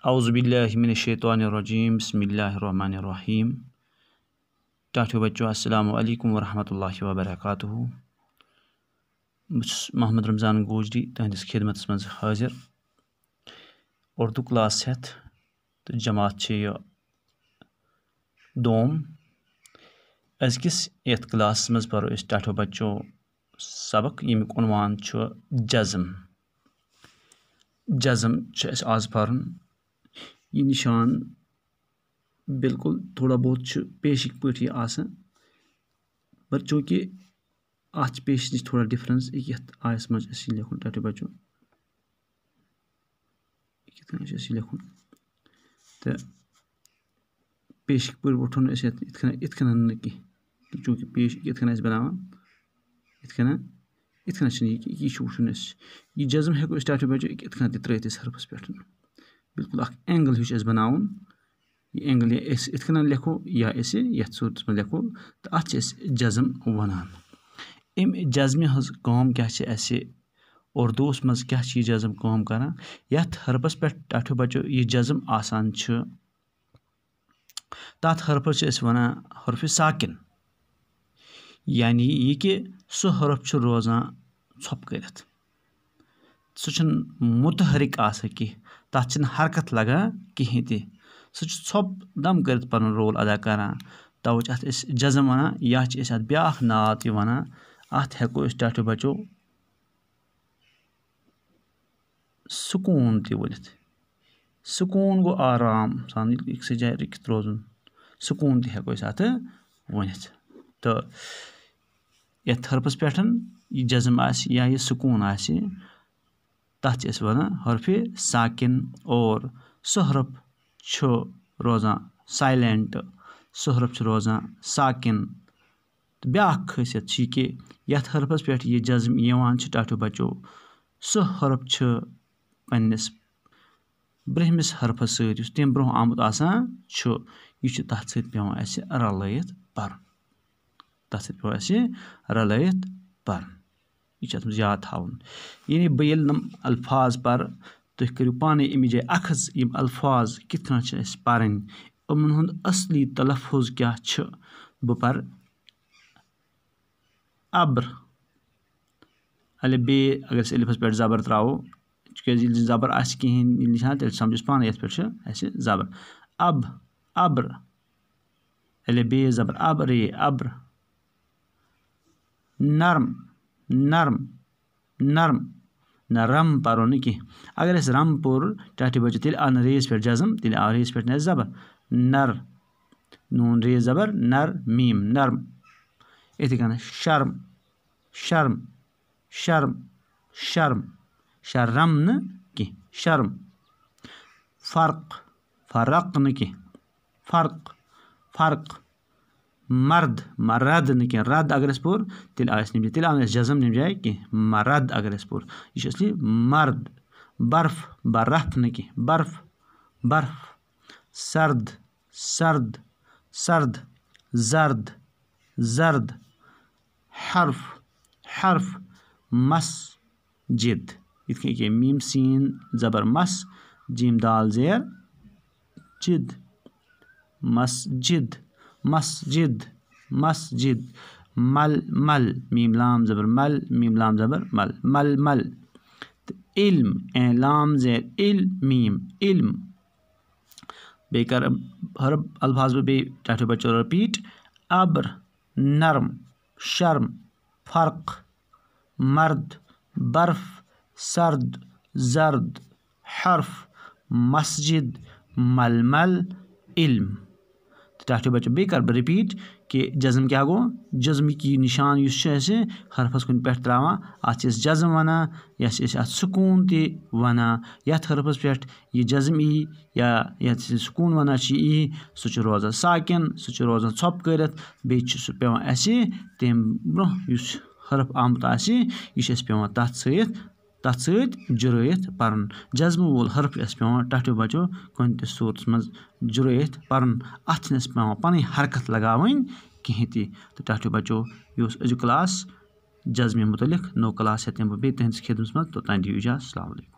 औज़ुबिल्लाहिमिनश्शैतानिर्रजीम बिस्मिल्लाहिर्रहमानिर्रहीम। टाठियो बच्चों अस्सलामु अलैकुम वरहमतुल्लाहि वबरकातुहू। मोहम्मद रमज़ान गोजरी तुहंदिस खिदमत मज हाजिर उर्दू क्लास हेथ तो जमात यह दोम अजकिस यथ क्लास मज परो इस टाठियो बच्चों सबक यमिक उन्वान जज़म। जज़म आज परन यह निशान बिल्कुल थोड़ा बहुत पेशिक पे आसान पर चूँकि अत पेश नश थोड़ा डिफरेंस यथ आयस मज लिखुन टाठियो बच्चों लिखुन तो पेशिक पे उठन इतन कह चूँकि पेश इतन बनान इतन यह वुन यह जज़म हेको टाठियो बच्चों इतन त्रित हरफस पे बिल्कुल एंगल हिश बनावन यह एंगल इतन लिखो या यथ सूरत में लिखो तो अत जज़म वनान। अम जज़म हज काम क्या उर्दूस मज क्या जज़म काम करान यथ हरफस पे टाठियो बच्चों यह जज़म आसान तथ हरफस वनान हरफ साकिन यानी यह कि सह हरफ रोजान छप कर सह मुतहरिक कह तथ हरकत लगा कहें तह सह छप दम कर पन रोल अदा करान तवे अत जज़म वनान या अत ब्या नाव तह वनान अत हेको टाठियो बच्चों सुकून तह वनित। सुकून गो आराम सान एक जाए रुकित रोजुन सुकून तह हेको अत वनित। तो यथ हरफस पे यह जज़म या यह सुकून तथ वनान हरफ साकिन और सह हरफ रोजान साइलेंट सह हरफ रोजान साकिन। तो ब्या खासियत कि यथ हरफस पे यह जज़म टाठियो बच्चों सह हरफ पन्निस ब्रहमिस हरफस सत तम ब्रोह आमुत आसान यह तथ सत पेवान अस रलयित परन तथ सत पेवान अस रलयित परन यह अत मज याद थावन। यानी बह ये अल्फाज पर तुम करो पाने अमि जाए अखज यम अल्फाज कितना पारन यमन हुंद असली तलफ़ुज़ क्या बह पर अब्र अलिफ बे अगर अलिफस पे ज़बर त्रो ज़बर कहें निशान तेल समझ पान ये पे ज़बर अब अब्र अलिफ बे ज़बर अब रे अब्र नर्म नर्म नर्म न रम परो न कह अगर रम पोर टाठियो बच्चों तेल आन रेस पे जज़म तेल आव रेस पे ज़बर नर नून रेस ज़बर नर मीम नर्म। इथे कन शर्म शर्म शर्म शर्म शर्म न कह शर्म फ़र्क फ़र्क न कह फ़र्क फ़र्क मर्द मरद न कह रद अगर पोर तेल आव जज़म निम जाए कह मरद अगर पोर यह असली मर्द। बर्फ बर्फ न कह बर्फ बर्फ सर्द सर्द सर्द जर्द जर्द हर्फ हर्फ मस्जिद ये मीम सीन ज़बर मस जीम दाल ज़ेर जिद मस्जिद मस्जिद मस्जिद मल मल मीम लाम ज़बर मल मीम लाम ज़बर मल मल मल। इल्म लाम ज़ेर इल मीम इल्म बेकर हर अल्फाज बे टाठियो बच्चों रिपीट अब्र नर्म शर्म फ़र्क मर्द बर्फ सर्द जर्द हर्फ मस्जिद मलमल इल्म। तो टाठियो बच्चों बेकर रिपीट कि जज़म क्या गो जज़म की निशान हरफस कुन पे त्रा अत जज़म वनान या अत सुकून तह वनान यथ हरफस पे यह जज़म या यथ सुकून वनान यह सह रोजान साकिन सह रोजान छप कर बे पेवान अस तम ब्रोह हरफ आमुत यह पेवान तथ सत जुरयत परन जज़म वोल हरफ पेवान टाठियो बच्चों कुन त सूरत मज जुरयत परन अत पेवान पन हरकत लगावन कहें तह। तो टाठियो बच्चों यह अजु क्लास जज़म मुतलिक नो क्लास हे तम बे तुहंदिस खिदमत मज तोतान दियो इजाज़त। अस्सलामु अलैकुम।